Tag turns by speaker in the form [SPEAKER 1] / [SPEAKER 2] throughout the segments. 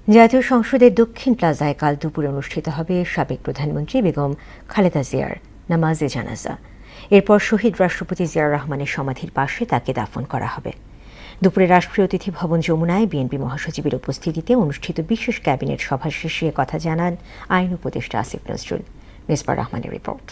[SPEAKER 1] জাতীয় সংসদের দক্ষিণ প্লাজায় কাল দুপুরে অনুষ্ঠিত হবে সাবেক প্রধানমন্ত্রী বেগম খালেদা জিয়ার নামাজে জানাজা। এরপর শহীদ রাষ্ট্রপতি জিয়াউর রহমানের সমাধির পাশে তাকে দাফন করা হবে। দুপুরে রাষ্ট্রীয় অতিথি ভবন যমুনায় বিএনপি মহাসচিবের উপস্থিতিতে অনুষ্ঠিত বিশেষ ক্যাবিনেট সভা শেষে কথা জানান আইন উপদেষ্টা আসিফ নজরুল। মিসবাহ রহমানের রিপোর্ট।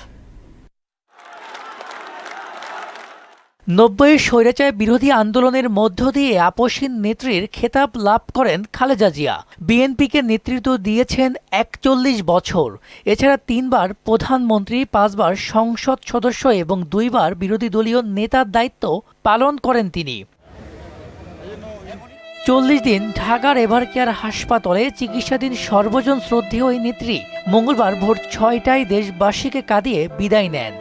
[SPEAKER 2] ৯০ স্বৈরাচার বিরোধী আন্দোলনের মধ্য দিয়ে আপসহীন নেত্রীর খেতাব লাভ করেন খালেদা জিয়া। বিএনপিকে নেতৃত্ব দিয়েছেন ৪১ বছর। এছাড়া ৩ বার প্রধানমন্ত্রী, ৫ বার সংসদ সদস্য এবং ২ বার বিরোধী দলীয় নেতার দায়িত্ব পালন করেন তিনি। ৪০ দিন ঢাকার এভারকেয়ার হাসপাতালে চিকিৎসাধীন সর্বজন শ্রদ্ধেয় এই নেত্রী মঙ্গলবার ভোর ৬টায় দেশবাসীকে কাঁদিয়ে বিদায় নেন।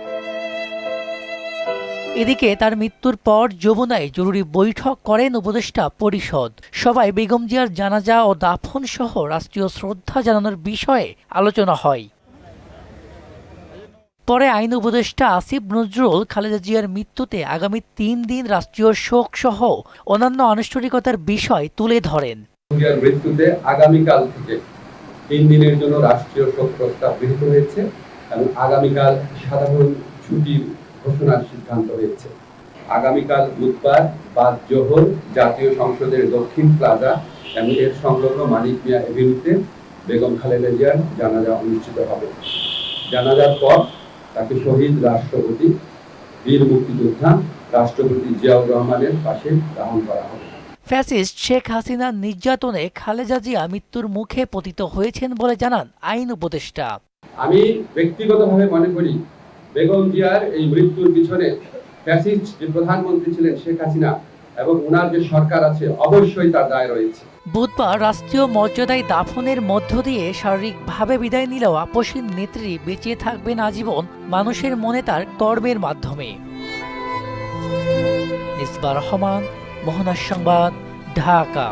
[SPEAKER 2] এদিকে তার মৃত্যুর পর যমুনায় জরুরি বৈঠক করেন উপদেষ্টা পরিষদ। সভায় বেগম জিয়ার জানাজা ও দাফন সহ রাষ্ট্রীয় শ্রদ্ধা জানানোর বিষয়ে আলোচনা হয়। পরে আইন উপদেষ্টা আসিফ নজরুল খালেদা জিয়ার মৃত্যুতে আগামী ৩ দিন রাষ্ট্রীয় শোক সহ অন্যান্য আনুষ্ঠানিকতার বিষয় তুলে ধরেন।
[SPEAKER 3] জিয়ার মৃত্যুতে আগামীকাল থেকে ৩ দিনের জন্য রাষ্ট্রীয় শোক প্রস্তাব গৃহীত হয়েছে এবং আগামীকাল সাধারণ ছুটি ঘোষণার সিদ্ধান্ত হয়েছে। আগামীকাল বুধবার বাদ জোহর জাতীয় সংসদের দক্ষিণ প্লাজা এবং এর সংলগ্ন মানিক মিয়া এভিনিউতে বেগম খালেদা জিয়ার জানাজা অনুষ্ঠিত হবে। জানাজার পর তাকে শহীদ রাষ্ট্রপতি, বীর মুক্তিযোদ্ধা রাষ্ট্রপতি জিয়াউর রহমানের পাশে দাফন করা হবে।
[SPEAKER 2] ফ্যাসিস্ট শেখ হাসিনার নির্যাতনে খালেদা জিয়া মৃত্যুর মুখে পতিত হয়েছেন বলে জানান আইন উপদেষ্টা।
[SPEAKER 3] আমি ব্যক্তিগতভাবে মনে করি বেগম জিয়ার এই মৃত্যুর পিছনে ফ্যাসিস্ট যে প্রধানমন্ত্রী ছিলেন শেখ হাসিনা এবং ওনার যে সরকার আছে অবশ্যই তার দায় রয়েছে।
[SPEAKER 2] বুধবার রাষ্ট্রীয় মর্যাদায় দাফনের মধ্য দিয়ে শারীরিকভাবে বিদায় নিলেও আপসহীন নেত্রী বেঁচে থাকবেন আজীবন মানুষের মনে তার কর্মের মাধ্যমে। মিসবাহ রহমান, মোহনা সংবাদ, ঢাকা।